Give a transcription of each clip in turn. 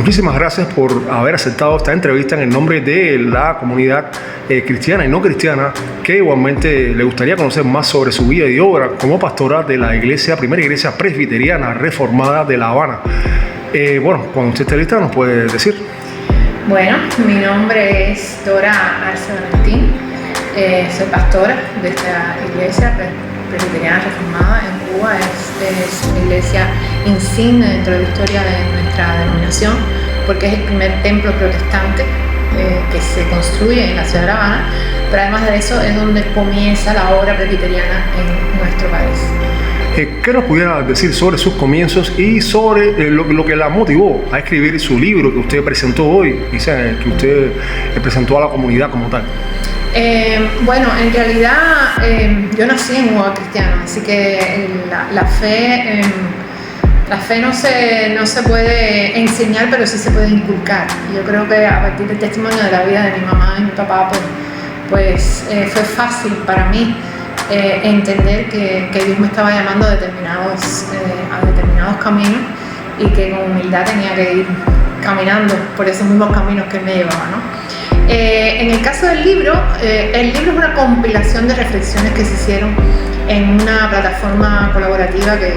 Muchísimas gracias por haber aceptado esta entrevista en el nombre de la comunidad cristiana y no cristiana, que igualmente le gustaría conocer más sobre su vida y obra como pastora de la primera iglesia presbiteriana reformada de La Habana. Bueno, cuando usted esté lista, nos puede decir. Bueno, mi nombre es Dora Arce Valentín, soy pastora de esta iglesia presbiteriana reformada en Cuba. Es una iglesia insignia dentro de la historia de nuestra denominación, porque es el primer templo protestante que se construye en la ciudad de La Habana, pero además de eso es donde comienza la obra presbiteriana en nuestro país. ¿Qué nos pudiera decir sobre sus comienzos y sobre lo que la motivó a escribir su libro que usted presentó hoy, que usted presentó a la comunidad como tal? Bueno, en realidad yo nací en un hogar cristiano, así que la fe no se puede enseñar, pero sí se puede inculcar. Yo creo que a partir del testimonio de la vida de mi mamá y mi papá, pues fue fácil para mí entender que Dios me estaba llamando a determinados caminos y que con humildad tenía que ir caminando por esos mismos caminos que Él me llevaba, ¿no? En el caso del libro, el libro es una compilación de reflexiones que se hicieron en una plataforma colaborativa que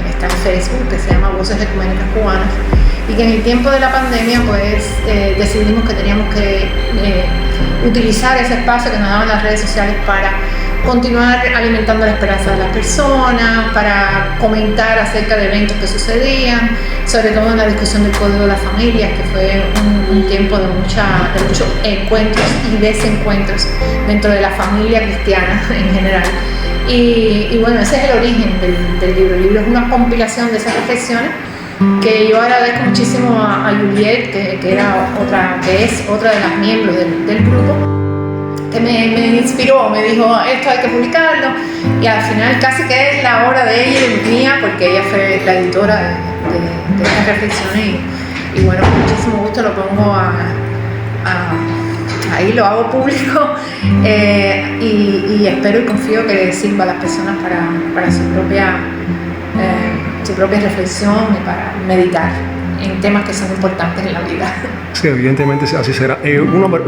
está en Facebook, que se llama Voces Ecuménicas Cubanas, y que en el tiempo de la pandemia pues decidimos que teníamos que utilizar ese espacio que nos daban las redes sociales para continuar alimentando la esperanza de las personas, para comentar acerca de eventos que sucedían, sobre todo en la discusión del Código de las Familias, que fue un tiempo de muchos encuentros y desencuentros dentro de la familia cristiana en general. Y bueno, ese es el origen del libro. El libro es una compilación de esas reflexiones que yo agradezco muchísimo a Juliet, que es otra de las miembros del grupo, que me inspiró, me dijo, esto hay que publicarlo, y al final casi que es la obra de ella y mía, porque ella fue la editora de estas reflexiones, y bueno, con muchísimo gusto lo pongo ahí, lo hago público, y espero y confío que sirva a las personas para su propia reflexión y para meditar en temas que son importantes en la vida. Sí, evidentemente así será.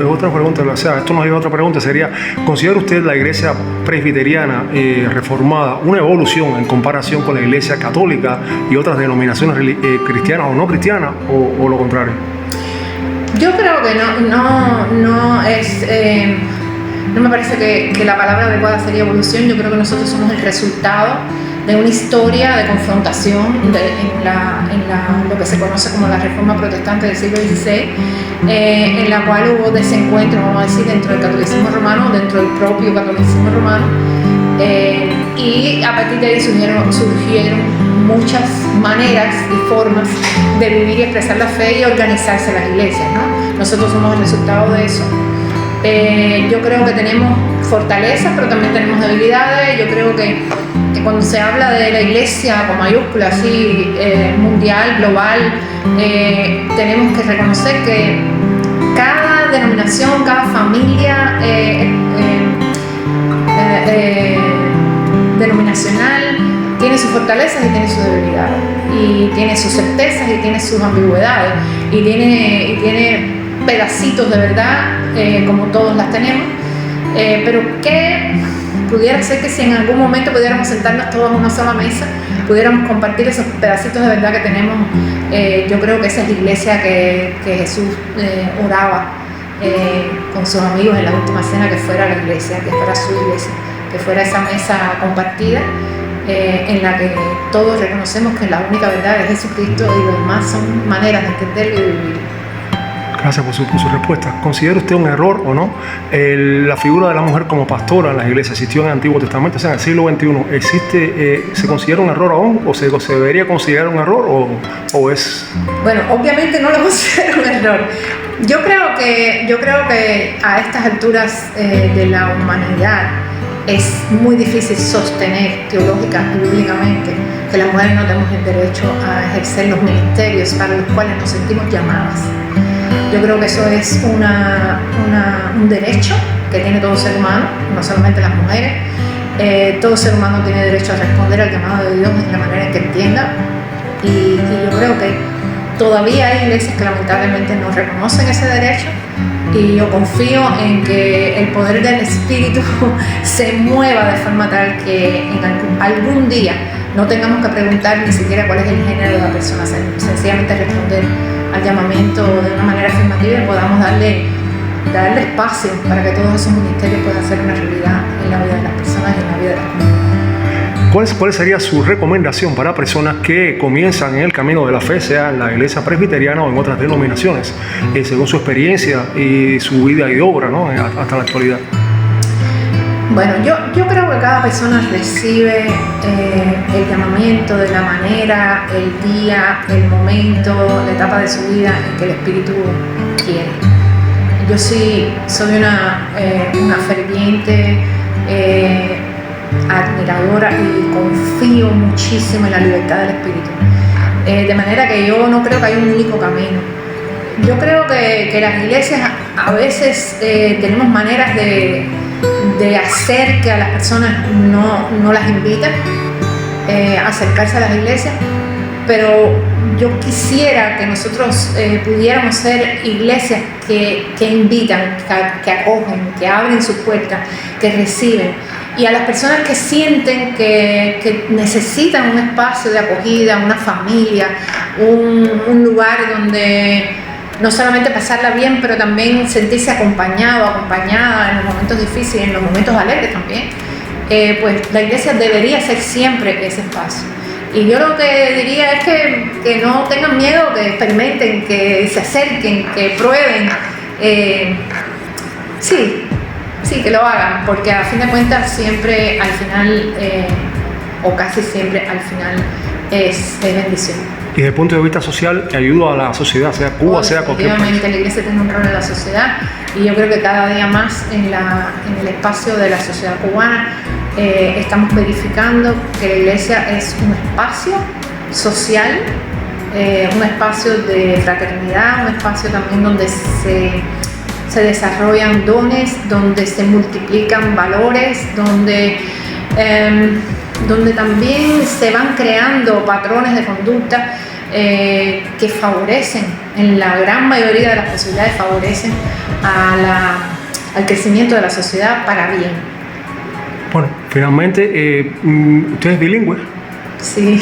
Otra pregunta, o sea, esto nos lleva a otra pregunta, sería, ¿considera usted la iglesia presbiteriana reformada una evolución en comparación con la iglesia católica y otras denominaciones cristianas o no cristianas, o lo contrario? Yo creo que no me parece que la palabra adecuada sería evolución. Yo creo que nosotros somos el resultado de una historia de confrontación en lo que se conoce como la Reforma Protestante del siglo XVI, en la cual hubo desencuentros, vamos a decir, dentro del catolicismo romano, dentro del propio catolicismo romano, y a partir de ahí surgieron muchas maneras y formas de vivir y expresar la fe y organizarse las iglesias, ¿no? Nosotros somos el resultado de eso. Yo creo que tenemos fortalezas, pero también tenemos debilidades. Yo creo que cuando se habla de la iglesia con mayúsculas, así, mundial, global, tenemos que reconocer que cada denominación, cada familia denominacional tiene sus fortalezas y tiene sus debilidades, y tiene sus certezas y tiene sus ambigüedades, y tiene pedacitos de verdad, como todos las tenemos, pero que pudiera ser que si en algún momento pudiéramos sentarnos todos en una sola mesa, pudiéramos compartir esos pedacitos de verdad que tenemos. Yo creo que esa es la iglesia que Jesús oraba con sus amigos en la última cena, que fuera la iglesia, que fuera su iglesia, que fuera esa mesa compartida, en la que todos reconocemos que la única verdad es Jesucristo y lo demás son maneras de entenderlo y de vivir. Gracias por su respuesta. ¿Considera usted un error o no la figura de la mujer como pastora en las iglesias? ¿Existió en el Antiguo Testamento? O sea, en el siglo XXI, ¿se considera un error aún? ¿O se debería considerar un error? ¿O es...? Bueno, obviamente no lo considero un error. Yo creo que a estas alturas de la humanidad es muy difícil sostener teológica y bíblicamente que las mujeres no tenemos el derecho a ejercer los ministerios para los cuales nos sentimos llamadas. Yo creo que eso es un derecho que tiene todo ser humano, no solamente las mujeres. Todo ser humano tiene derecho a responder al llamado de Dios de la manera en que entienda. Y yo creo todavía hay iglesias que lamentablemente no reconocen ese derecho, y yo confío en que el poder del Espíritu se mueva de forma tal que en algún día no tengamos que preguntar ni siquiera cuál es el género de la persona, sencillamente responder al llamamiento de una manera afirmativa y podamos darle espacio para que todos esos ministerios puedan ser una realidad en la vida de las personas y en la vida de las comunidades. ¿Cuál sería su recomendación para personas que comienzan en el camino de la fe, sea en la iglesia presbiteriana o en otras denominaciones, según su experiencia y su vida y obra, ¿no?, hasta la actualidad? Bueno, yo creo que cada persona recibe el llamamiento de la manera, el día, el momento, la etapa de su vida en que el Espíritu quiere. Yo sí soy una ferviente admiradora y confío muchísimo en la libertad del Espíritu. De manera que yo no creo que hay un único camino. Yo creo que las iglesias a veces tenemos maneras de hacer que a las personas no las invitan a acercarse a las iglesias, pero yo quisiera que nosotros pudiéramos ser iglesias que invitan, que acogen, que abren sus puertas, que reciben. Y a las personas que sienten que necesitan un espacio de acogida, una familia, un lugar donde no solamente pasarla bien, pero también sentirse acompañado, acompañada en los momentos difíciles, en los momentos alegres también, pues la iglesia debería ser siempre ese espacio. Y yo lo que diría es que no tengan miedo, que experimenten, que se acerquen, que prueben. Sí, que lo hagan, porque a fin de cuentas siempre al final, o casi siempre al final, es bendición. Y desde el punto de vista social, ayuda a la sociedad, sea Cuba, sea cualquier país. Efectivamente, la iglesia tiene un rol en la sociedad, y yo creo que cada día más en el espacio de la sociedad cubana estamos verificando que la iglesia es un espacio social, un espacio de fraternidad, un espacio también donde se desarrollan dones, donde se multiplican valores, donde también se van creando patrones de conducta que favorecen, en la gran mayoría de las posibilidades, favorecen al crecimiento de la sociedad para bien. Bueno, finalmente, ¿usted es bilingüe? Sí.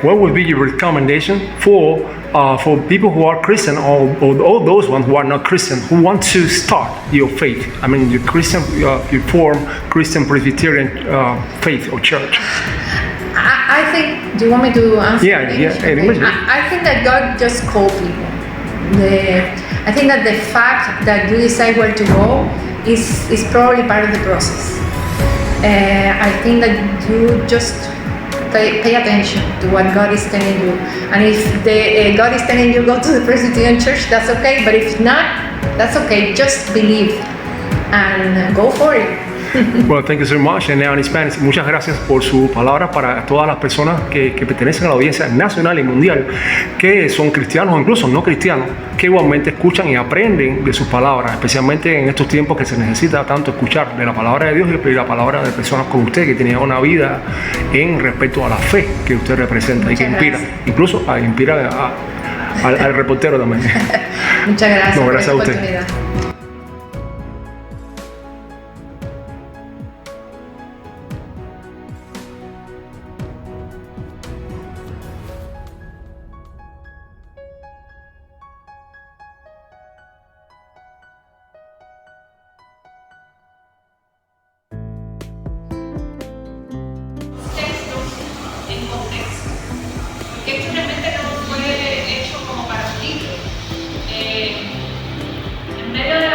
What would be your recommendation for people who are Christian or those ones who are not Christian, who want to start your faith? I mean, you form Christian Presbyterian faith or church. I think, do you want me to answer? Yeah, in English. I think that God just called people. I think that the fact that you decide where to go is probably part of the process. I think that you just pay attention to what God is telling you, and if God is telling you go to the Presbyterian church, that's okay, but if not, that's okay, just believe and go for it. Well, thank you so much. And now in Spanish, muchas gracias por su palabra para todas las personas que pertenecen a la audiencia nacional y mundial, que son cristianos o incluso no cristianos, que igualmente escuchan y aprenden de sus palabras, especialmente en estos tiempos que se necesita tanto escuchar de la palabra de Dios y la palabra de personas como usted, que tienen una vida en respecto a la fe que usted representa. Muchas y que inspira, gracias. Incluso inspira al reportero también. Muchas gracias, no, gracias por a la usted. Oportunidad. Esto realmente no fue hecho como para un libro. En medio de la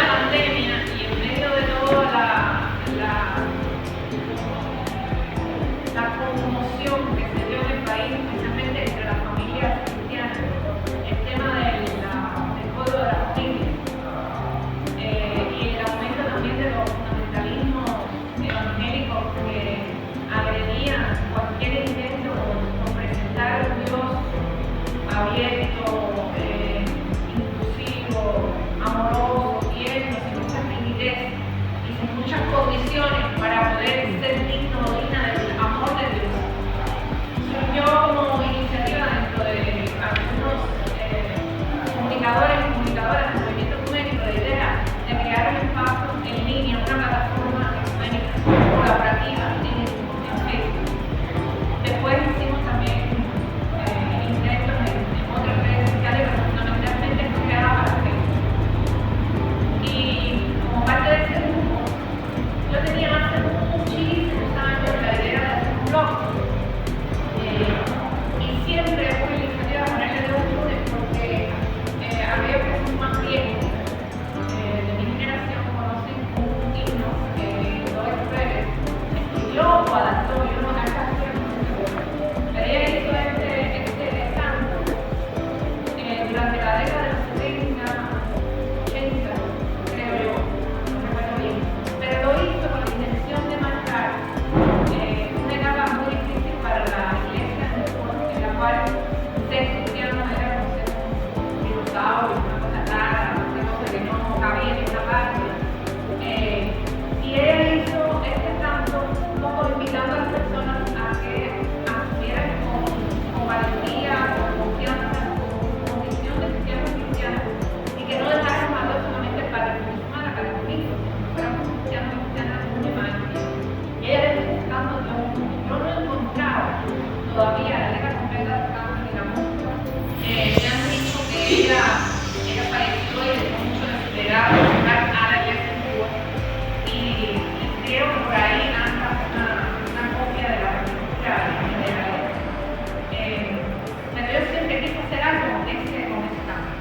todavía la letra completa sacamos en la música. Me han dicho que ella falleció y dejó mucho de su legado a la iglesia en Cuba. Y creo que por ahí anda una copia de la renuncia de la letra. Pero yo siempre quise hacer algo con ese cambio.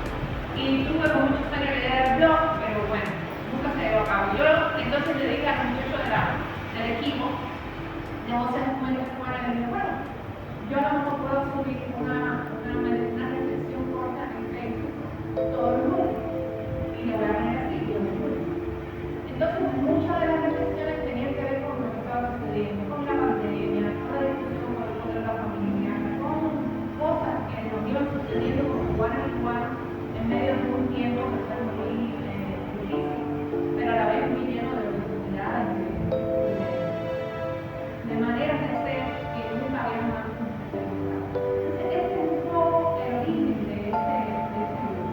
Y tuve con muchos años la idea del blog, pero bueno, nunca se llevó a cabo. Yo entonces le dije a los muchachos del equipo de voces jóvenes cubanas, y dije, bueno, yo a lo mejor puedo subir una reflexión corta en Facebook todos los lunes y le voy a poner así todos los lunes. Entonces muchas de las reflexiones tenían que ver con lo que estaba sucediendo, con la pandemia, con la discusión con el poder de la familia, con cosas que nos iban sucediendo como cubanas y cubanos en medio de un tiempo que fue muy difícil, pero a la vez muy lleno de oportunidades, de maneras de ser que nunca habíamos antes experimentado. Entonces, este es un poco el origen de este libro.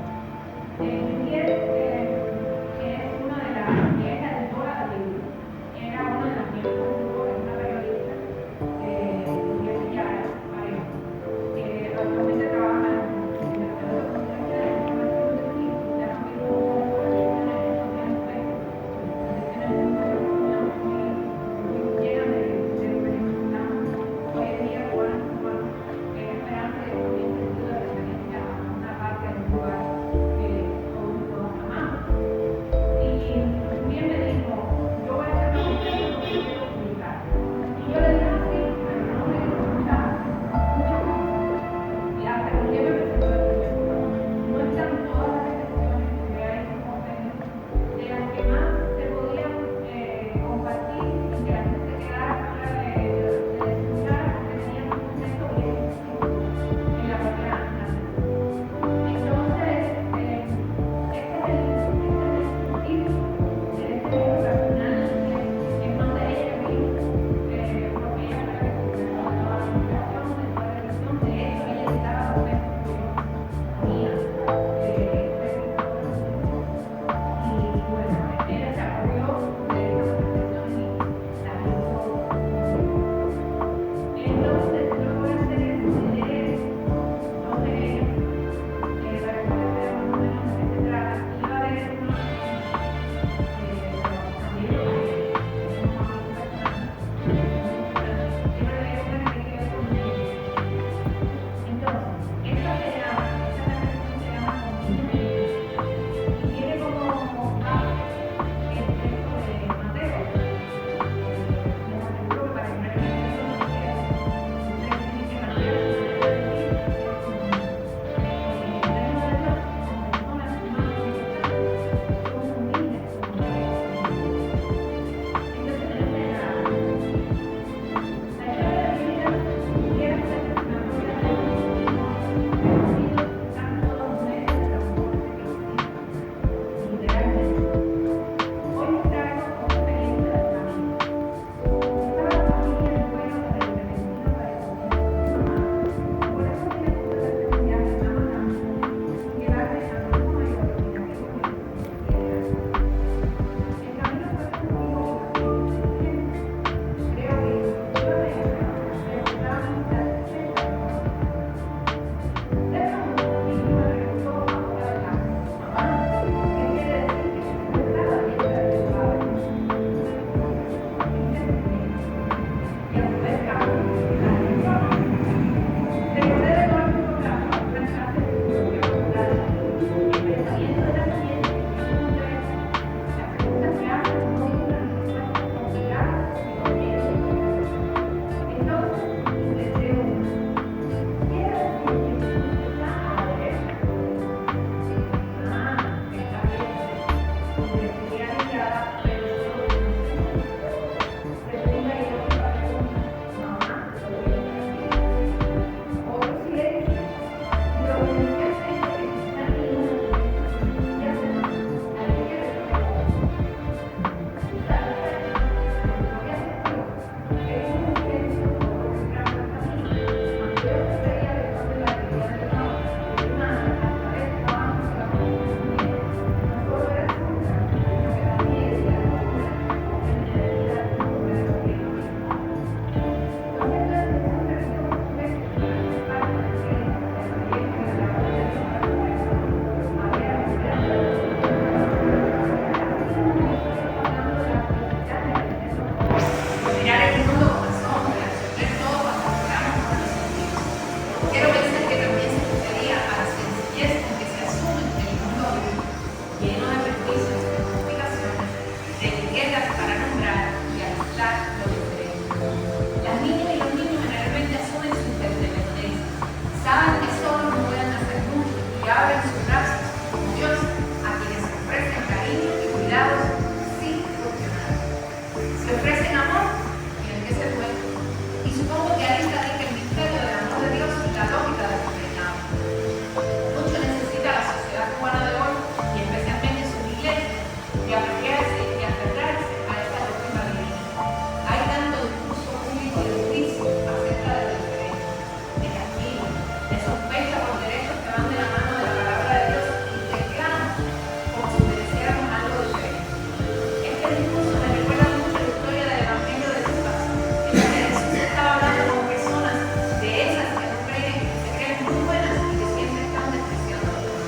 incluso me recuerda mucho la historia del Evangelio de Lucas, en donde Jesús estaba hablando con personas de esas que no creen, que se creen muy buenas y que siempre están despreciando a Dios.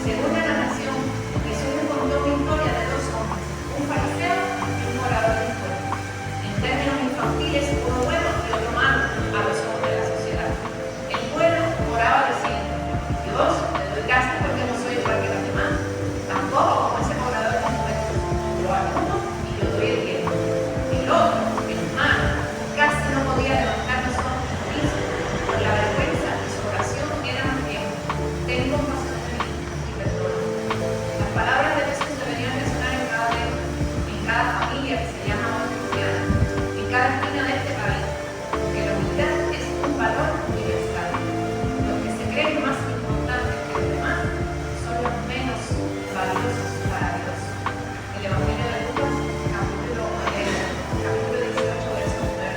Según la narración, Jesús le contó una historia de dos hombres, un fariseo y un orador del pueblo. En términos infantiles, uno bueno y otro malo a los ojos de la sociedad. El bueno oraba diciendo: Dios, te doy gracias porque no soy igual que los demás, tampoco como ese cobrador de impuestos. Lo ayudo y yo doy el tiempo. El otro, el malo, casi no podía levantar los ojos del piso por la vergüenza y su oración era más bien: ten compasión de mí y perdona. Las palabras de Jesús deberían resonar en cada familia que se llama hoy cristiana, en cada esquina de este país, porque la humildad es un valor universal. Los que se creen más importantes que los demás son los menos valiosos para Dios. El Evangelio de Lucas, capítulo 18, verso 9.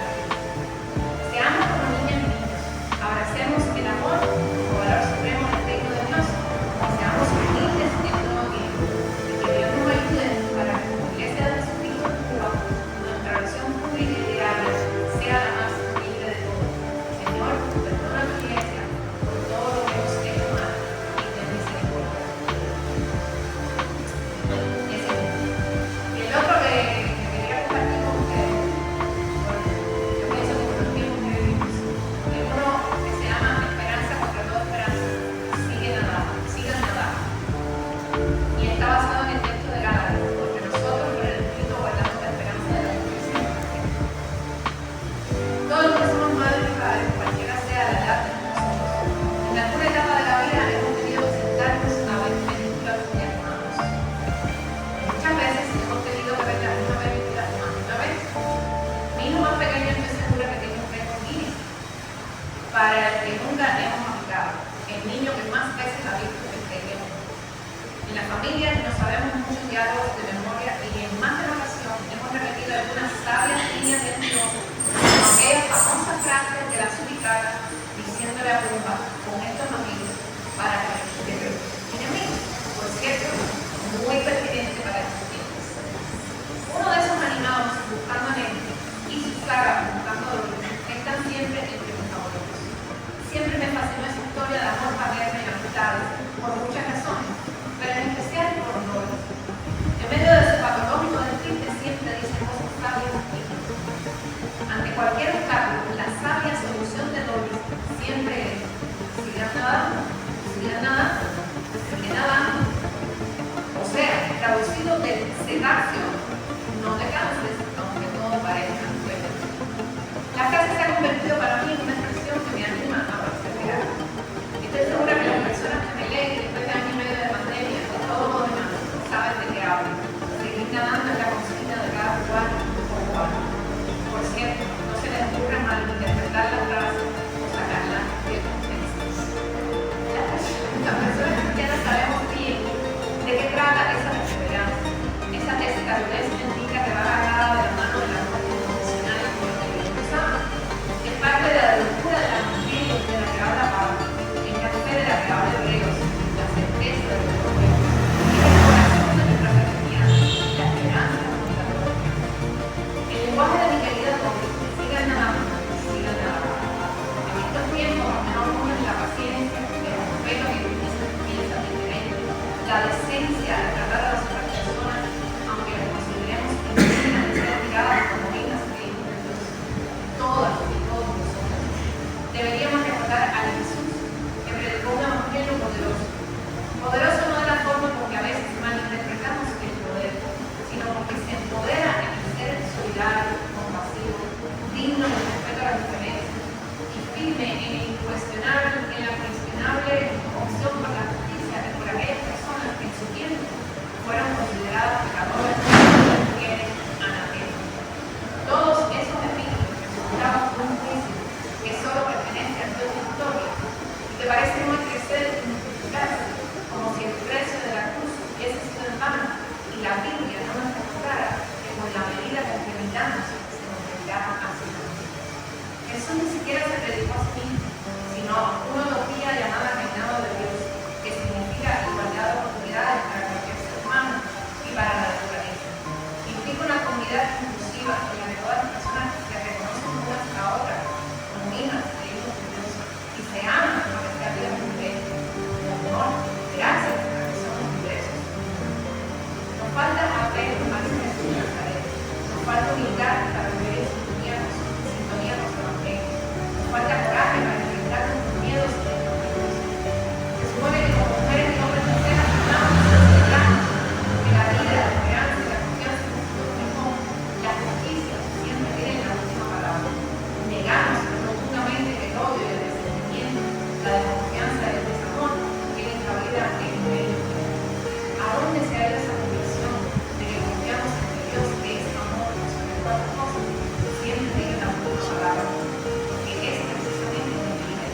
Seamos como niñas y niños, abracemos el amor como valor supremo del reino de Dios y seamos humildes en todo tiempo. Y que Dios nos ayude para que como Iglesia de Jesucristo en Cuba, nuestra oración pública y diaria sea la más humilde de todas. Señor, perdona a tu Iglesia por todo lo que hemos hecho mal y ten misericordia. Y el otro que quería compartir con ustedes, yo pienso que por los tiempos que vivimos, es uno que se llama Esperanza contra toda esperanza. Sigue nadando. Y está basado en el texto de Gálatas, porque nosotros por el Espíritu guardamos la esperanza de la resurrección. Todos los que somos madres y padres, cualquiera sea la edad de nosotros, en alguna etapa de la vida hemos tenido que sentarnos a ver películas de hermanos. Muchas veces hemos tenido que ver la misma película más de una vez. Mi hijo más pequeño estoy segura que tiene un récord Guinness para el que nunca hemos aplicado. El niño que más veces ha visto el pequeño. En la familia nos sabemos muchos diálogos de memoria y en más de una ocasión hemos repetido algunas sabias líneas de acción, como aquellas famosas frases de las ubicadas diciéndole a Pumba con estos amigos para que enemigos, por cierto, muy pertinente para estos tiempos. Uno de esos animados buscando a Nemo y su saga buscando a Doris están siempre entre mis favoritos. Siempre me fascinó esa historia de amor paterno y amistades por muchas razones, pero en especial por Doris. En medio de su patológico triste siempre dice cosas sabias y justas. Ante cualquier obstáculo, la sabia solución de Doris siempre es: sigan nadando, sigue nadando. O sea, comunidad inclusiva en la que todas las personas se reconocen unas a otras como hijas de hijos de Dios y se aman a pesar de las mujeres, con amor, gracias a que somos diversos. Nos falta apego a ese Jesús de Nazaret, nos falta humildad para vivir en sintonía con su evangelio, nos falta coraje para enfrentar nuestros miedos y nuestros miedos. Se supone que como mujeres y hombres sinceras amamos y celebramos que la vida, la esperanza y la confianza en nosotros mismos, la justicia siempre tienen la última palabra. Negamos rotundamente que el odio y el resentimiento, la desconfianza y el desamor tienen cabida en medio. ¿A dónde se ha ido esa convicción de que confiamos en que Dios, que es amor, nos hace cuatro cosas, siempre tiene la última palabra? Porque es precisamente el líder.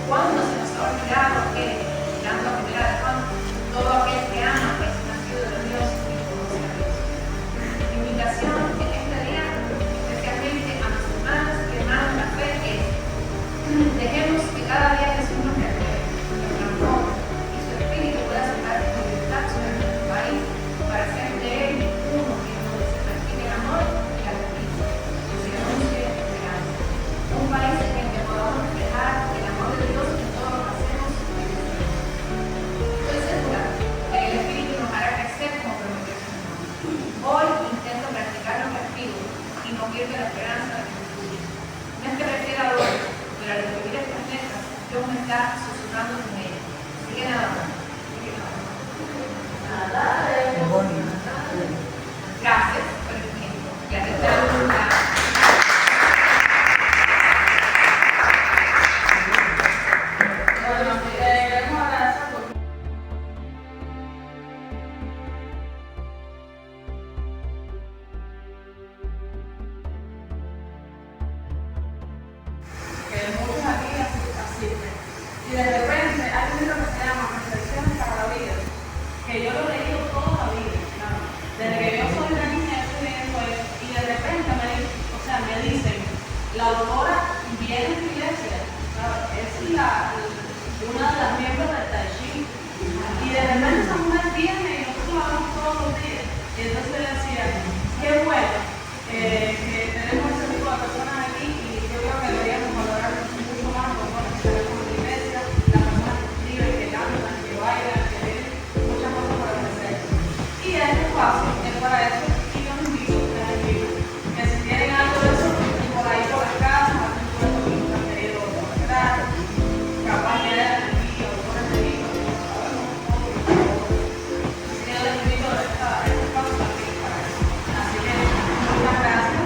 ¿Cuándo se nos ha olvidado que, mirando a primera de Juan, todo aquel que ama es nacido de Dios y conoce a Dios? Mi invitación en este día, especialmente a mis hermanas y hermanos de la fe, es: dejemos que cada día Jesús nos renueve, nos transforme y su espíritu pueda sembrar con libertad sobre nuestro país para hacer de él uno en donde se practique el amor y la justicia, que se anuncie esperanza. Un país en el que podamos reflejar el amor de Dios en todo lo que hacemos y decimos. Estoy segura de que el espíritu nos hará crecer como prometió su Señor. Hoy intento practicar lo que escribo y no pierdo la esperanza de que fluya. No es que refiera a otros, pero al escribir estas letras, Dios me está susurrando con ellas. Así que nada más. Gracias por el tiempo. Y a ti te muchos aquí asisten. Y de repente hay un libro que se llama Reflexiones para la Vida, que yo lo he leído toda la vida, ¿no? Desde que yo soy una niña estoy leyendo eso, y de repente me dicen, la autora viene de la iglesia, ¿sabes? Es una de las miembros del Tai Chi, y de repente esa mujer viene y nosotros la vemos todos los días, y entonces le decía, qué bueno que tenemos ese tipo de personas aquí, y yo creo que deberíamos valorar mucho más como que tenemos en la iglesia, las personas que escriben, que cantan, que bailan, que tienen muchas cosas para ofrecer. Y este espacio es para eso, y yo les invito que si tienen algo de eso, por ahí por las casas, algún puesto que nunca han querido conectar, capaz que hayan aquí autores de libros, que no sabemos cómo. Así que yo les invito a este espacio también para eso. Así que muchas gracias.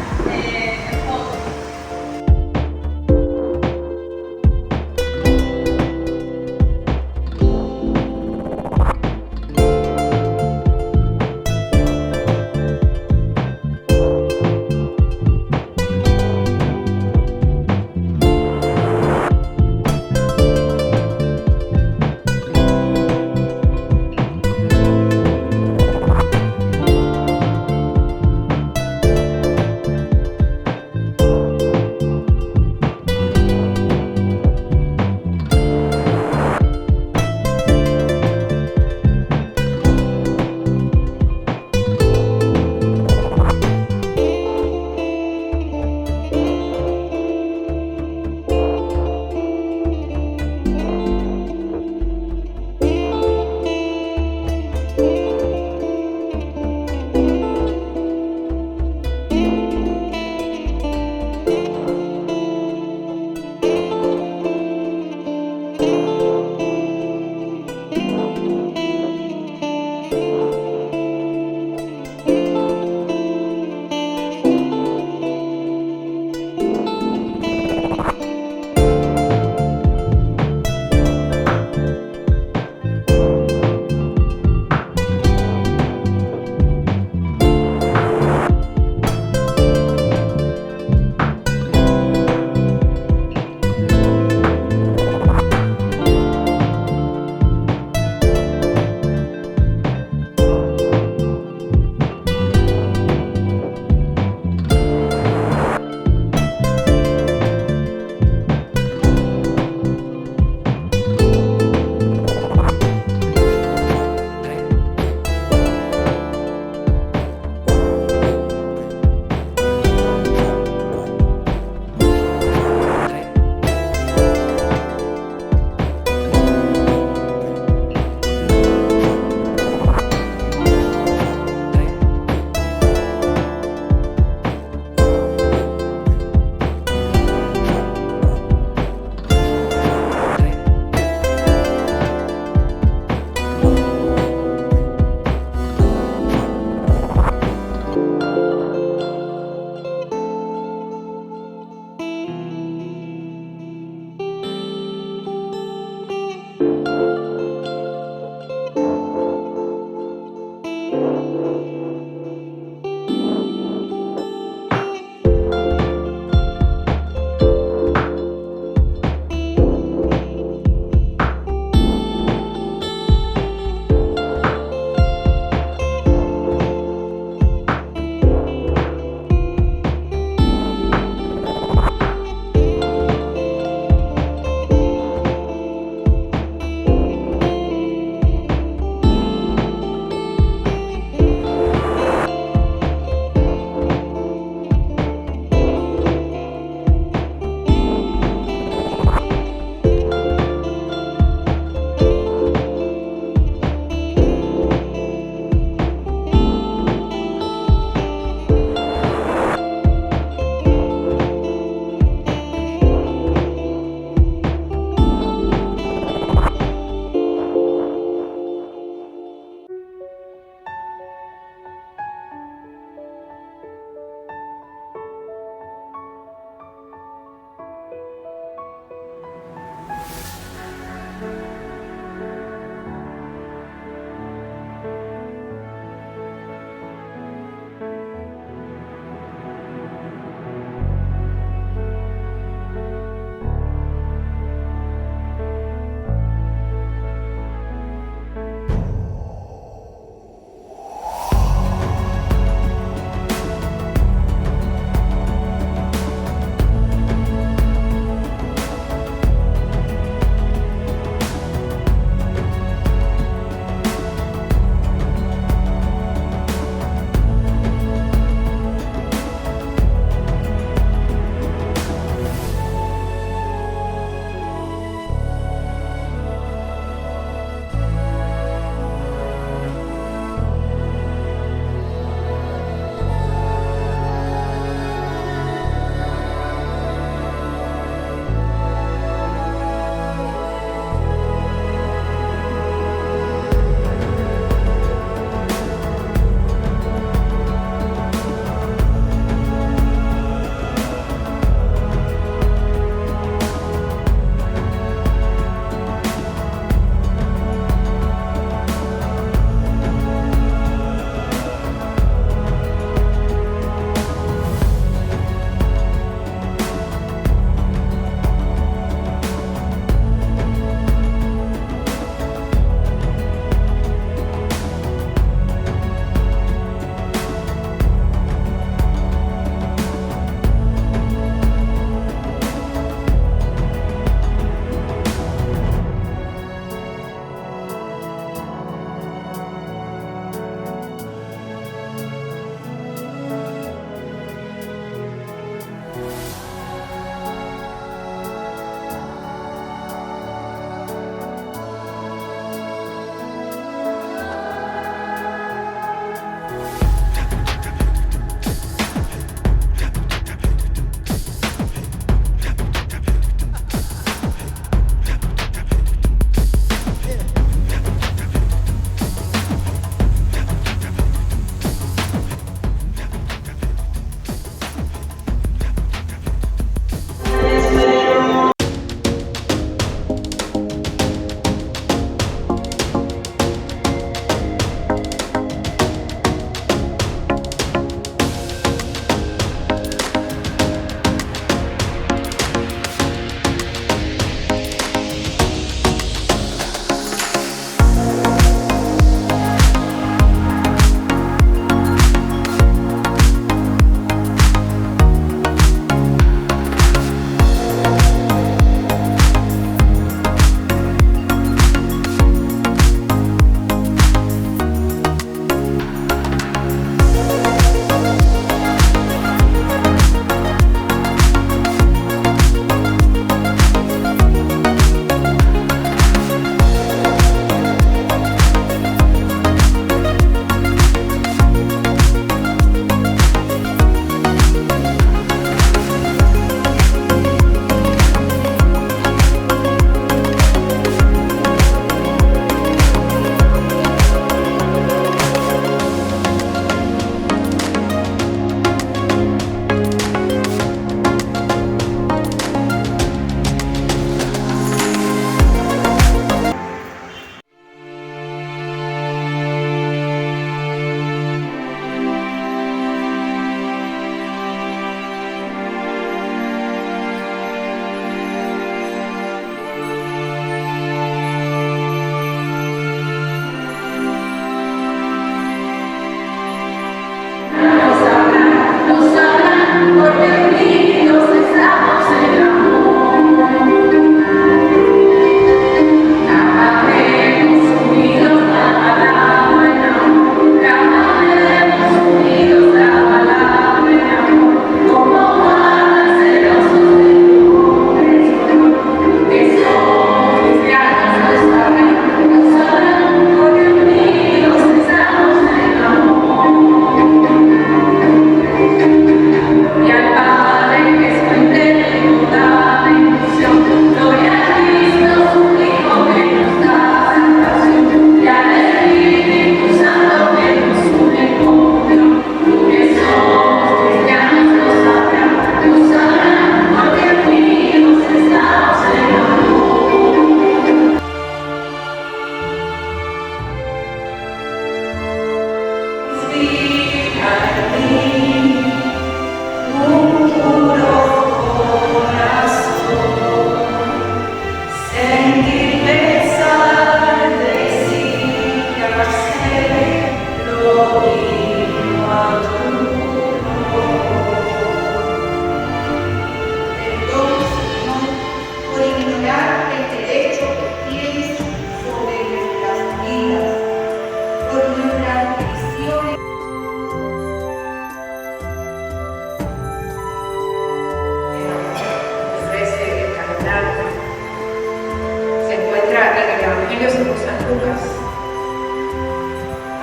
Lucas,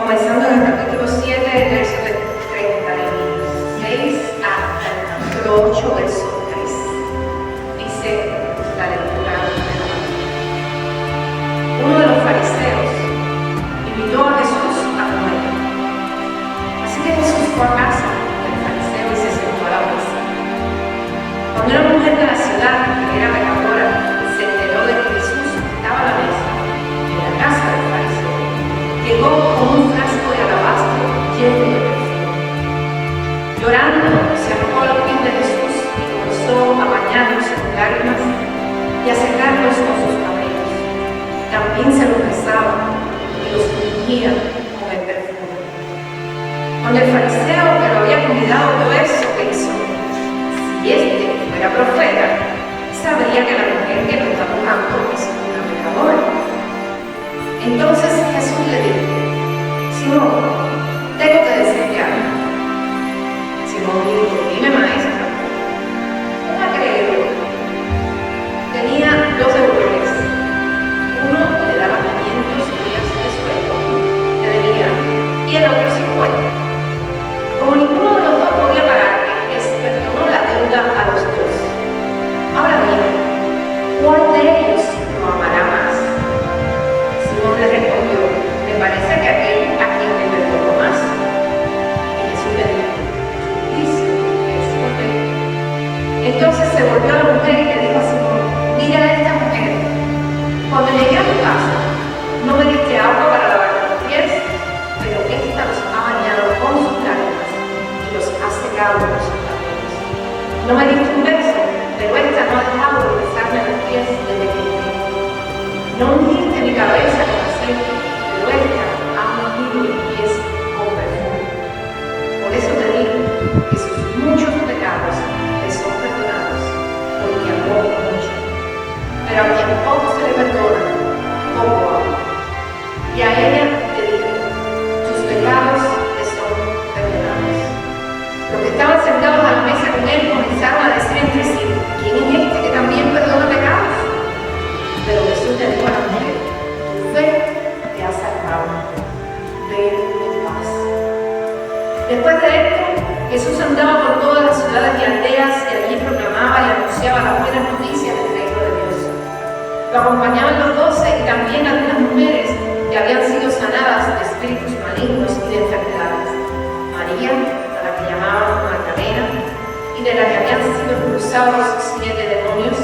comenzando en el capítulo 7, verso 36 hasta el capítulo 8, verso 3. Dice la lectura de la palabra. Uno de los fariseos invitó a Jesús a comer. Así que Jesús fue a casa del fariseo y se sentó a la mesa. Cuando una mujer de la ciudad, que era pecadora, se enteró de que Jesús estaba a la mesa en la casa del fariseo, llegó con un frasco de alabastro lleno de perfume. Llorando, se arrojó a los pies de Jesús y comenzó a bañarlos con lágrimas y a secarlos con sus cabellos. También se los besaba y los ungía con el perfume. Cuando el fariseo que lo había convidado todo eso pensó, si este fuera profeta, sabría que la mujer que lo está tocando es una pecadora. Entonces Jesús le dijo, Simón, tengo que decirte algo. Simón dijo, dime maestra. Un acreedor tenía 2 deudores. Uno le daba 500 días de sueldo, le debía, y el otro 50. Como ninguno de los dos podía pagarle, les perdonó la deuda a los 2. Ahora bien, ¿cuál de ellos lo amará más? Simón le respondió, me parece que aquel a quien le perdonó más. Y Jesús le dijo, tú dices que es correcto. Entonces se volvió a la mujer y le dijo a Simón, mira a esta mujer, cuando llegué a tu casa, no me diste agua para lavar los pies, pero esta los ha bañado con sus lágrimas y los ha secado con sus cabellos. No me diste un beso, pero esta no ha dejado de besarme los pies desde que llegué. No ungiste mi cabeza con aceite, pero esta ha ungido mis pies con perfume. Por eso te digo que sus muchos pecados le son perdonados, porque amó mucho. Pero a quien poco se le perdona, poco ama. Y a ella le dijo, tus pecados te son perdonados. Los que estaban sentados a la mesa con él comenzaron a decir entre sí, ¿quién es este que también perdona pecados? Pero Jesús le dijo a la mujer, tu fe te ha salvado, ve en paz. Después de esto, Jesús andaba por todas las ciudades y aldeas y allí proclamaba y anunciaba las buenas noticias del reino de Dios. Lo acompañaban los 12 y también algunas mujeres que habían sido sanadas de espíritus malignos y de enfermedades. María, a la que llamaban Magdalena, y de la que habían sido expulsados 7 demonios,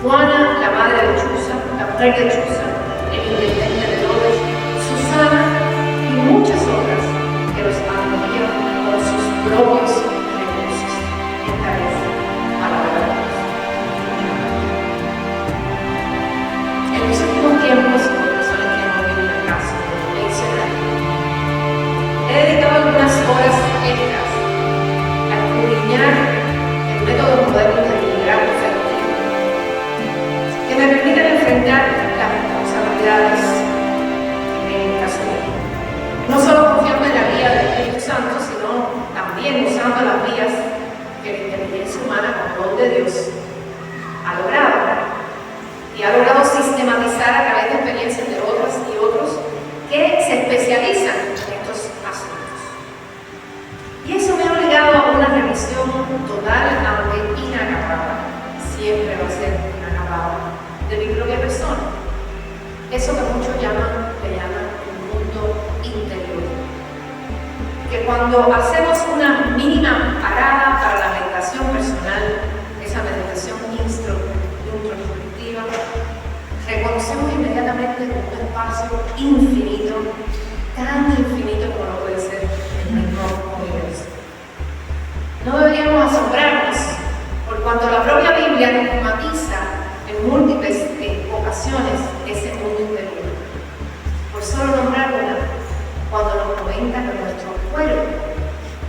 Juana, la madre de Chuza, la mujer de Chuza, el intendente de Herodes, Susana y muchas otras que los atendían con sus propios recursos. Esta es palabra de Dios. En los últimos tiempos, por razones que no vienen al caso de mencionar, he dedicado algunas horas extras a escudriñar el método moderno de liderazgo efectivo, que me permiten enfrentar las responsabilidades en el caso mío. No solo confiando en la guía del Espíritu Santo, sino también usando las vías que la inteligencia humana, con don de Dios, ha logrado. Y ha logrado sistematizar a través de experiencias de otras y otros que se especializan en estos asuntos. Y eso me ha obligado a una revisión total, aunque inacabada, siempre va a ser inacabada, de mi propia persona. Eso que muchos le llaman el mundo interior. Que cuando hacemos una mínima parada para la meditación personal, esa meditación introspectiva, reconocemos inmediatamente un espacio infinito, tan infinito como lo puede ser el mismo universo. No deberíamos asombrarnos por cuanto la propia Biblia nos matiza en múltiples ocasiones ese mundo interior. Por solo nombrar una, cuando nos comenta que nuestro cuerpo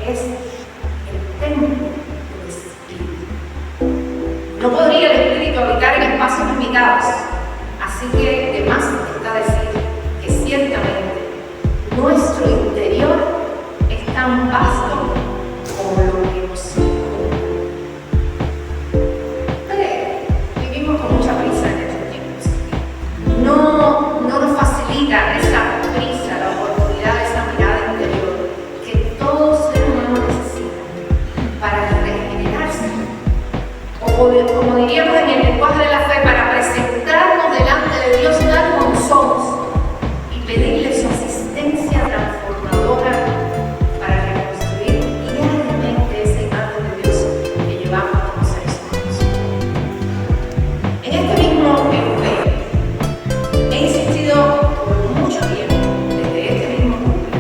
es el templo del Espíritu. No podría el Espíritu habitar en espacios limitados, así que de más está decir que ciertamente nuestro interior es tan vasto como lo que nos circunda. Pero vivimos con mucha prisa en estos tiempos. No nos facilita como diríamos en el lenguaje de la fe, para presentarnos delante de Dios tal como somos y pedirle su asistencia transformadora para reconstruir diariamente ese imagen de Dios que llevamos como seres humanos. En este mismo empeño, he insistido por mucho tiempo, desde este mismo punto,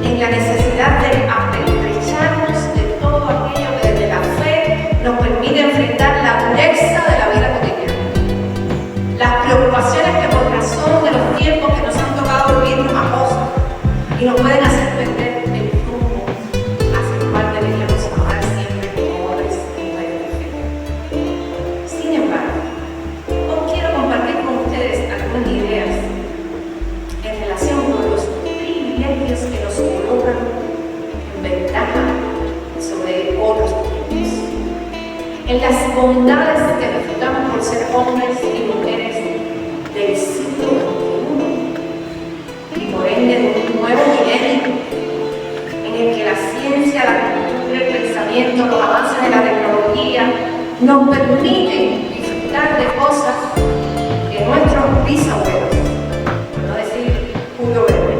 en la necesidad de aprovecharnos de todo aquello que desde la fe nos permite enfrentar la dureza de la vida cotidiana, las preocupaciones que por razón de los tiempos que nos han tocado vivir nos acosan y nos pueden hacer perder el rumbo hacia el cual deberíamos andar siempre como hombres y mujeres de fe. Sin embargo, hoy quiero compartir con ustedes algunas ideas en relación con los privilegios que nos colocan en ventaja sobre otros tiempos, en las bondades que disfrutamos por ser hombres y mujeres del siglo XXI y por ende de un nuevo milenio en el que la ciencia, la cultura, el pensamiento, los avances de la tecnología nos permiten disfrutar de cosas que nuestros bisabuelos, por no decir Julio Verne,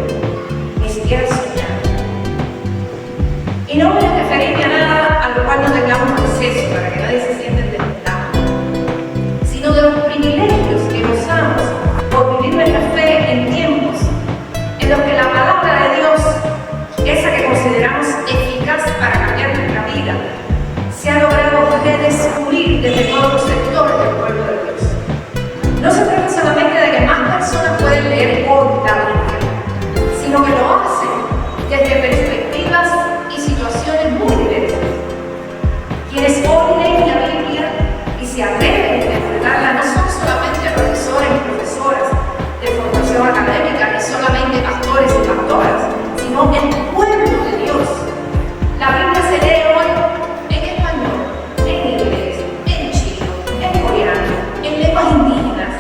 ni siquiera soñaron. Y no voy a referirme a nada a lo cual no tengamos acceso para que nadie se sienta desventado, sino de los privilegios que gozamos por vivir nuestra fe en tiempos en los que la palabra de Dios, esa que consideramos eficaz para cambiar nuestra vida, se ha logrado redescubrir desde todos los sectores del pueblo de Dios. No se trata solamente de que más personas pueden leer hoy la Biblia, sino que lo hacen desde perspectivas y situaciones muy diversas. Quienes hoy leen la Biblia y se atreven a interpretarla no son solamente profesores y profesoras de formación académica, ni solamente pastores y pastoras, sino el pueblo de Dios. La Biblia se lee hoy en español, en inglés, en chino, en coreano, en lenguas indígenas.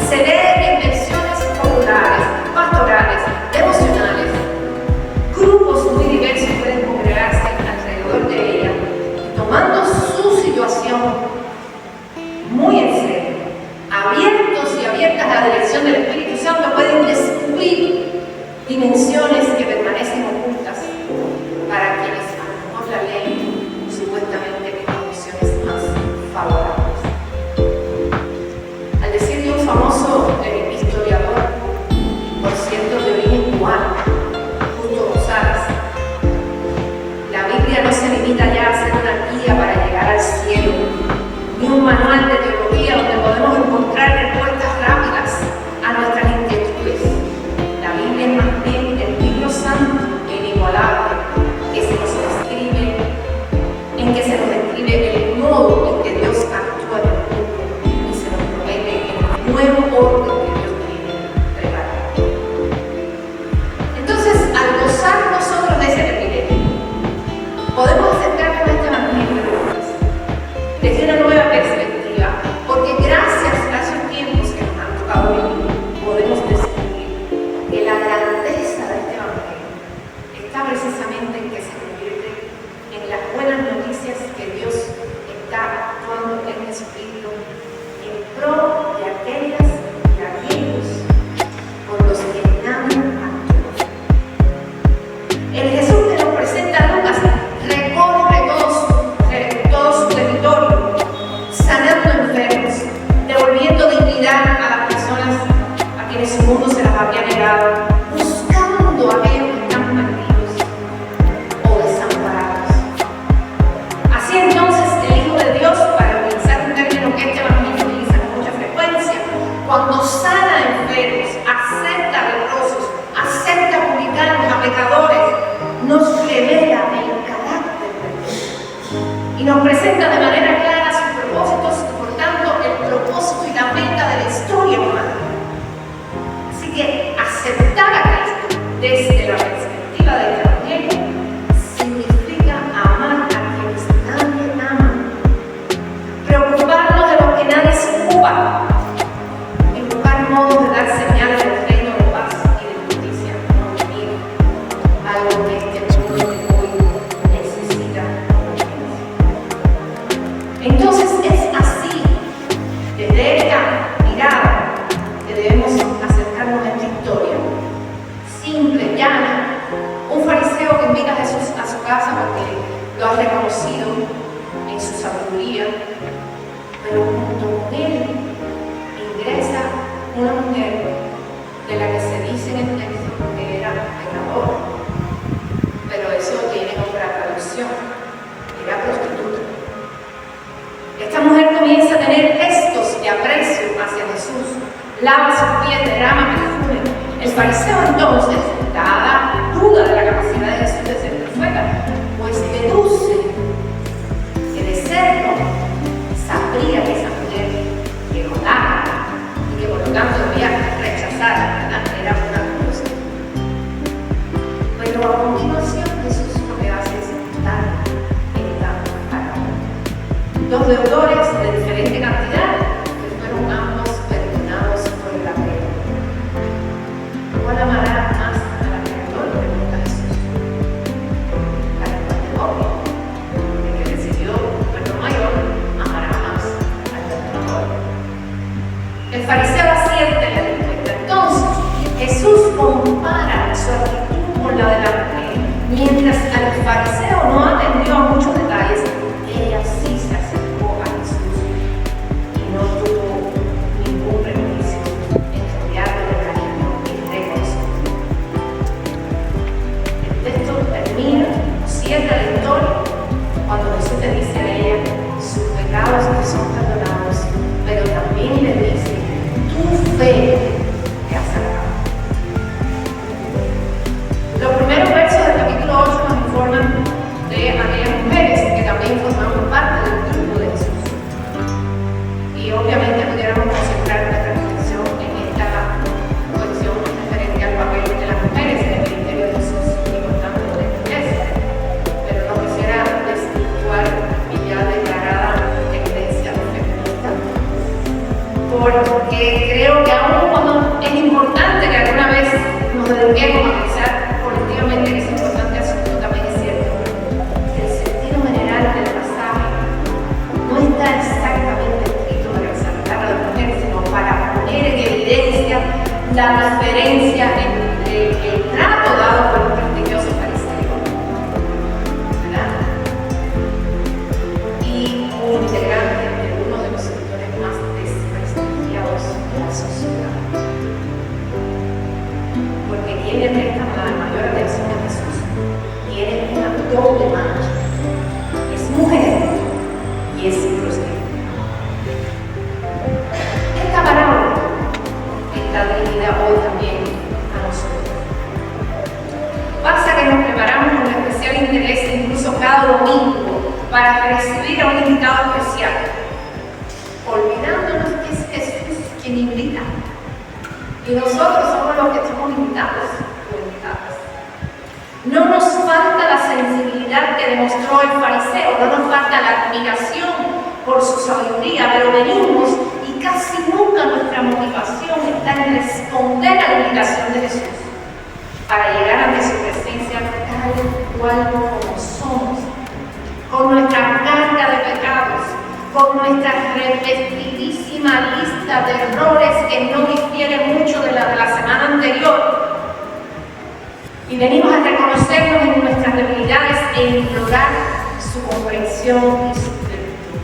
Se lee en versiones populares, pastorales, devocionales. Grupos muy diversos pueden congregarse alrededor de ella, tomando su situación muy en serio, abiertos y abiertas a la dirección del Espíritu Santo, pueden descubrir dimensiones que permanecen ocultas para quienes a lo mejor la leen supuestamente en condiciones más favorables. Al decir de un famoso historiador, por cierto de origen cubano, Justo González, la Biblia no se limita ya a ser una guía para llegar al cielo, ni un manual de teología donde podemos encontrar respuestas rápidas a nuestras inquietudes. La Biblia es más bien el libro santo e inigualable que se nos describe, en que se nos describe el modo en que Dios actúa en el mundo y se nos promete el nuevo orden que Dios tiene preparado. Entonces, al gozar nosotros de ese privilegio, podemos acercarnos a este evangelio de Lucas desde una nueva perspectiva, porque gracias a esos tiempos que nos han tocado vivir, podemos descubrir que la grandeza de este evangelio está precisamente en que se convierte en las buenas noticias que Dios está actuando en Jesucristo en pro de aquellas y aquellos por los que nadie actúa. El Jesús que nos presenta Lucas recorre todo su territorio, sanando enfermos, devolviendo dignidad a las personas a quienes su mundo se las había negado, buscando a aquellos que están perdidos o desamparados. Así entonces el Hijo de Dios, para utilizar un término que este evangelio utiliza con mucha frecuencia, cuando sana enfermos, acepta leprosos, acepta publicanos, a pecadores, nos revela el carácter de Dios y nos presenta de manera clara sus propósitos y por tanto el propósito y la meta de la historia humana. Así que aceptar a Cristo desde la perspectiva del Evangelio significa amar a quienes nadie ama, preocuparnos de los que nadie se ocupa, y buscar modos de dar señales del reino de paz y de justicia, no vivir algo que este mundo de hoy necesita. Entonces, lo ha reconocido en su sabiduría, pero junto con él ingresa una mujer de la que se dice en el texto que era pecadora, pero eso tiene otra traducción, era prostituta. Esta mujer comienza a tener gestos de aprecio hacia Jesús, lava sus pies, derrama perfume. El fariseo entonces, dada duda de la capacidad de Jesús de ser profeta, pues deduce que de serlo, sabría que esa mujer llegó tarde y que por lo tanto debía rechazar, ¿verdad? Era una prostituta. Pero a continuación Jesús lo que hace es dar esta parábola. Dos deudores de diferente cantidad que fueron ambos perdonados por el apego. ¿Cuál amará más al acreedor? Pregunta Jesús. La respuesta es obvia. El que recibió un perdón mayor amará más al perdonador. El fariseo acierta en la respuesta. Entonces, Jesús compara su actitud con la de la mujer. Mientras al fariseo no atendió a muchos detalles, ella sí se acercó a Jesús y no tuvo ningún prejuicio en rodearlo de cariño y reconocimiento. El texto termina, cierra la historia, cuando Jesús le dice a ella, sus pecados te son perdonados, pero también le dice, tu fe te ha salvado. Los primeros versos del capítulo 8 nos informan de aquellas mujeres que también formaban parte del grupo de Jesús. Y obviamente pudiéramos concentrar nuestra reflexión en esta cuestión referente al papel de las mujeres en el ministerio de Jesús y por tanto de la iglesia. Pero no quisiera desvirtuar mi ya declarada tendencia feminista, porque creo que aún cuando es importante que alguna vez nos dediquemos a pensar colectivamente que es importante asunto, también es cierto que el sentido general del pasaje no está exactamente escrito para exaltar a la mujer, sino para poner en evidencia la diferencia entre el trato dado por un prestigioso fariseo, ¿verdad? Y un integrante de uno de los sectores más desprestigiados de la sociedad. Porque quienes prestan la mayor atención a Jesús tienen una doble mancha. Es mujer y es prostituta. Esta parábola está dirigida hoy también a nosotros. Pasa que nos preparamos con especial interés, incluso cada domingo, para recibir a un invitado especial, olvidándonos que es Jesús quien invita. Y nosotros somos los que somos invitados o invitadas. No nos falta la sensibilidad que demostró el fariseo, no nos falta la admiración por su sabiduría, pero venimos y casi nunca nuestra motivación está en responder a la invitación de Jesús para llegar ante su presencia tal cual como somos, con nuestra carga de pecados, con nuestra repetidísima lista de errores que no difiere mucho de la semana anterior. Y venimos a reconocernos en nuestras debilidades e implorar su comprensión y su plenitud.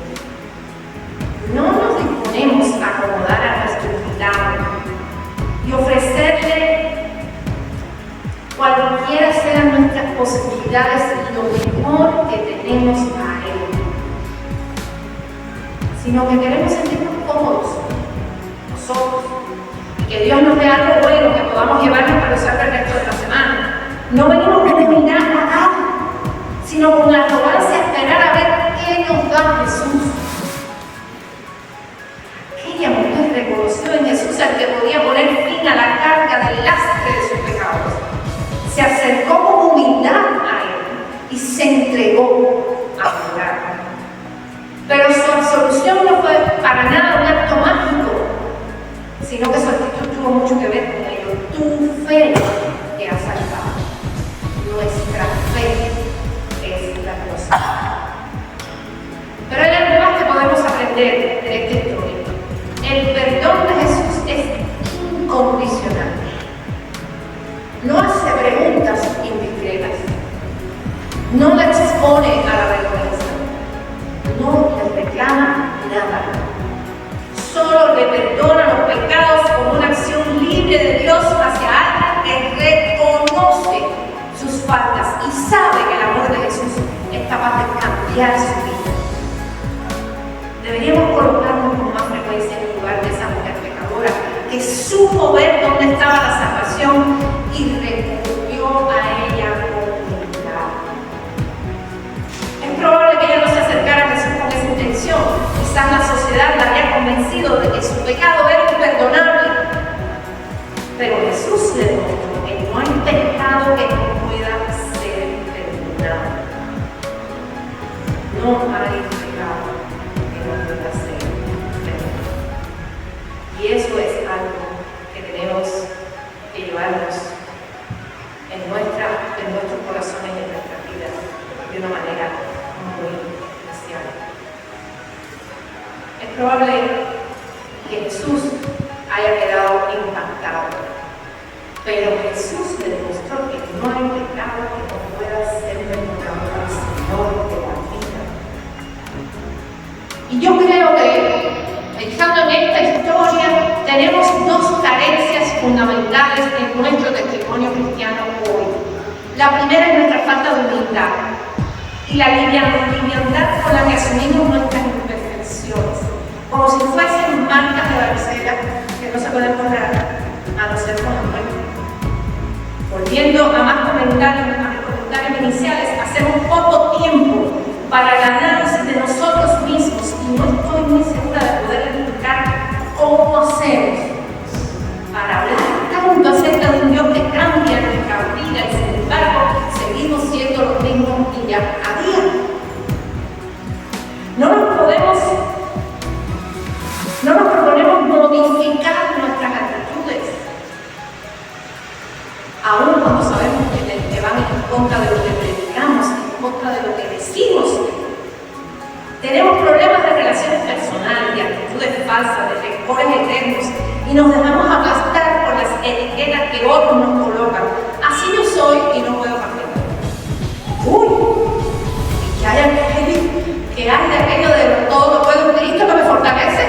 No nos disponemos a acomodar a nuestro invitado y ofrecerle cualquiera sean nuestras posibilidades lo mejor que tenemos a él, sino que queremos sentirnos cómodos nosotros y que Dios nos dé algo bueno que podamos llevarnos para usar el resto de la semana. No venimos con humildad a dar, sino con arrogancia a esperar a ver qué nos da Jesús. Aquella mujer reconoció en Jesús al que podía poner fin a la carga del lastre de sus pecados. Se acercó con humildad a él y se entregó a adorar. Pero su absolución no fue para nada un acto mágico, sino que su actitud tuvo mucho que ver con ello. Tu fe te ha salvado. Nuestra fe es la cosa. Pero hay algo más que podemos aprender de esta historia. El perdón de Jesús es incondicional. No hace preguntas indiscretas. No la expone a la cambiar su vida. Deberíamos colocarnos con más frecuencia en el lugar de esa mujer pecadora que supo ver dónde estaba la salvación y recurrió a ella con humildad. Es probable que ella no se acercara a Jesús con esa intención. Quizás la sociedad la había convencido de que su pecado era imperdonable. Pero Jesús le mostró que no hay pecado que no pueda ser perdonado. No hay pecado que no pueda ser perdonado. Y eso es algo que tenemos que llevarnos en nuestros corazones y en nuestras vidas de una manera muy especial. Es probable que Jesús haya quedado impactado, pero Jesús le demostró que no hay pecado que no pueda ser perdonado al Señor de la vida. Y yo creo que, pensando en esta historia, tenemos dos carencias fundamentales en nuestro testimonio cristiano hoy. La primera es nuestra falta de humildad y la liviandad con la que asumimos nuestras imperfecciones, como si fuesen marcas de varicela que no se pueden borrar a no ser con la muerte. Volviendo a mis comentarios iniciales, hacemos poco tiempo para el análisis de nosotros mismos y no estoy muy segura de poder explicar cómo hacemos para hablar tanto acerca de un Dios que cambia nuestra vida y sin embargo seguimos siendo los mismos día a día. No nos proponemos modificar nuestras actitudes, aún cuando sabemos que van en contra de lo que predicamos, en contra de lo que decimos. Tenemos problemas de relaciones personales, de actitudes falsas, de rencores eternos y nos dejamos aplastar por las etiquetas que otros nos colocan. Así yo soy y no puedo cambiar. Uy, que hay de aquello de todo lo puedo en Cristo que me fortalece.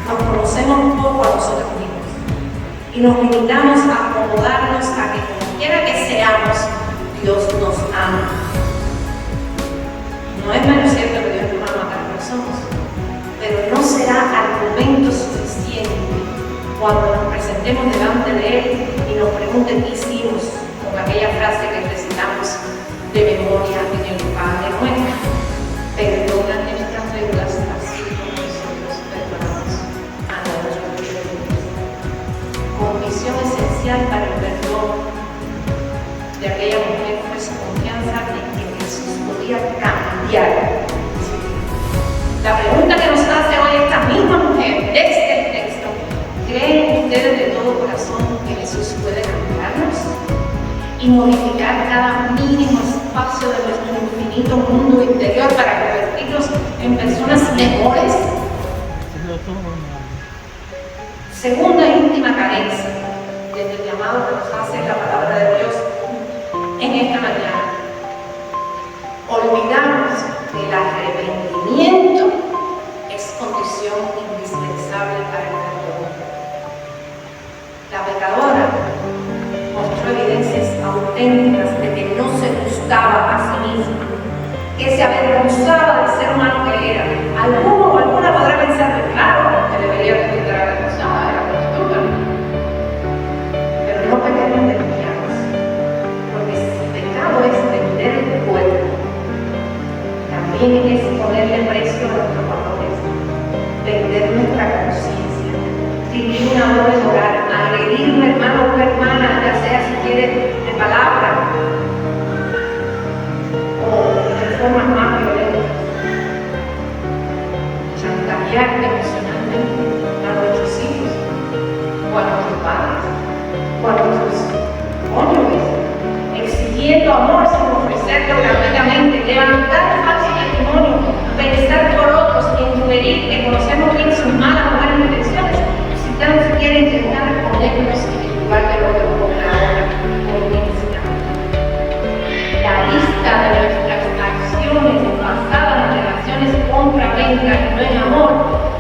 Nos conocemos un poco a nosotros mismos y nos limitamos a acomodarnos a que como quiera que seamos, Dios nos ama. No es menos cierto que Dios nos ama tal como somos, pero no será argumento suficiente cuando nos presentemos delante de Él y nos pregunte qué hicimos con aquella frase que recitamos de memoria en el Padre Nuestro. Perdona nuestras deudas así como nosotros perdonamos a nuestros deudores. Condición esencial para el perdón de aquella mujer fue su confianza en que Jesús podía cambiar. La pregunta que nos hace hoy esta misma mujer, desde el texto: ¿creen ustedes de todo corazón que Jesús puede cambiarnos y modificar cada mínimo espacio de nuestro infinito mundo interior para convertirnos en personas mejores? Segunda íntima carencia desde el llamado que nos hace la palabra de Dios en esta mañana: olvidamos que el arrepentimiento es condición indispensable para el perdón. La pecadora mostró evidencias auténticas de que no se gustaba a sí misma, que se avergonzaba del ser humano que era. Alguno o alguna podrá pensar que claro, que debería de estar avergonzada de la prostituta, pero no pretenden desviarnos, porque si el pecado es vender el cuerpo, también es ponerle precio a nuestros valores, vender nuestra conciencia, vivir una doble moral, agredir un hermano o una hermana, ya sea si quiere de palabra o de formas más violentas, chantajear emocionalmente a nuestros hijos o a nuestros padres o a nuestros cónyuges, exigiendo amor sin ofrecerlo gratuitamente, levantar el falso testimonio, pensar por otros y inferir que conocemos bien sus malas o buenas intenciones, si tan siquiera intentar ponernos en el lugar del otro con la hora o intensidad. La lista de nuestras acciones basadas en relaciones compra-venta y no en amor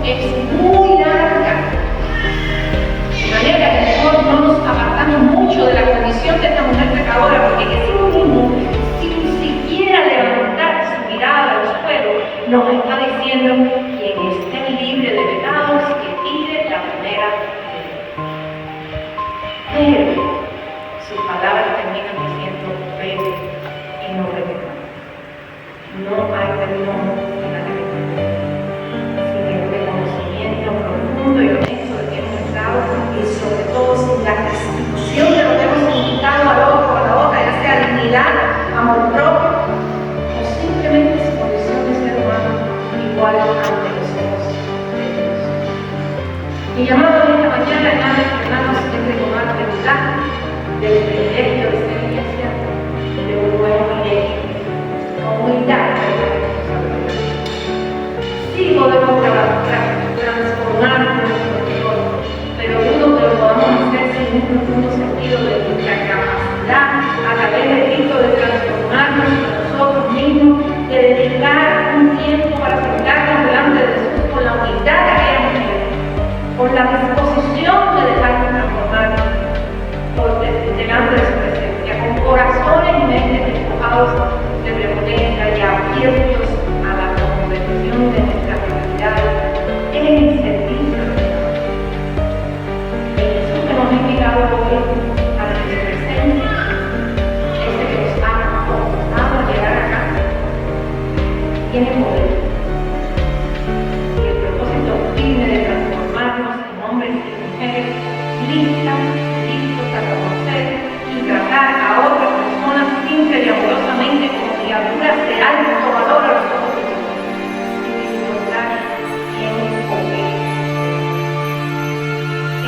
es muy larga. De manera que mejor no nos apartamos mucho de la condición de esta mujer pecadora, porque ese mismo sí amor propio, o simplemente su condición de ser humano igual ante los ojos de Dios. Mi llamado en esta mañana, hermanos, es recordar la verdad del privilegio de ser iglesia, de un nuevo milenio, con humildad y responsabilidad. Sí podemos transformar nuestro entorno, pero dudo que lo podamos hacer sin un profundo sentido de nuestra capacidad a través del Cristo de transformarnos a nosotros mismos, de dedicar un tiempo para sentarnos delante de Jesús con la humildad que queremos tener, con la disposición de dejarnos transformar delante de su presencia, con corazones y mentes despojados de vergüenza y abiertos a la conversión de nuestra realidad en el servicio de Dios. El Jesús que nos ha invitado hoy a la presencia, ese que nos ha convocado a llegar acá, tiene poder. Y el propósito firme de transformarnos en hombres y mujeres listos a conocer y tratar a otras personas simple y amorosamente como criaturas de alto valor a los ojos de Dios, sin importar quién o qué.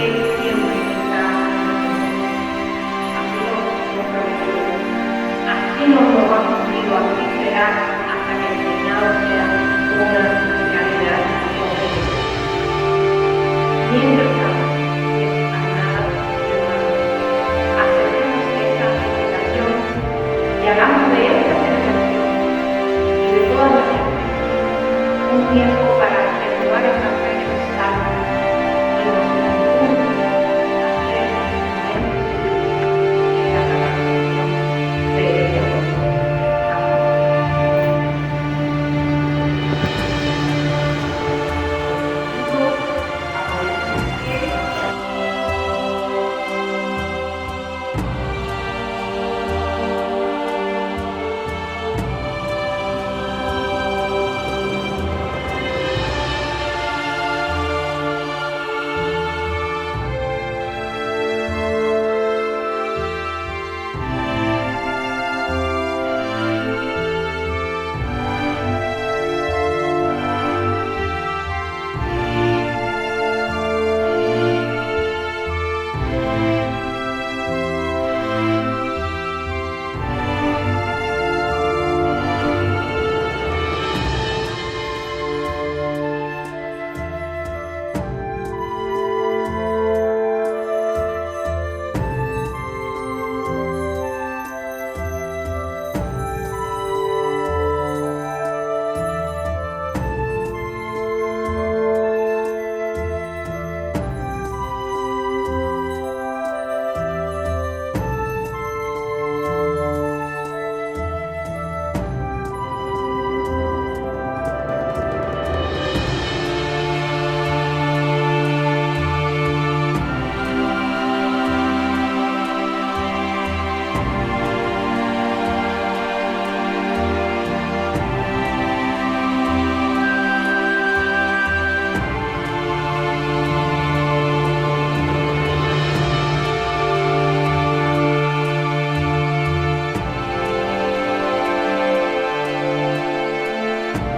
Él siempre está así nos lo ha cumplido, así será.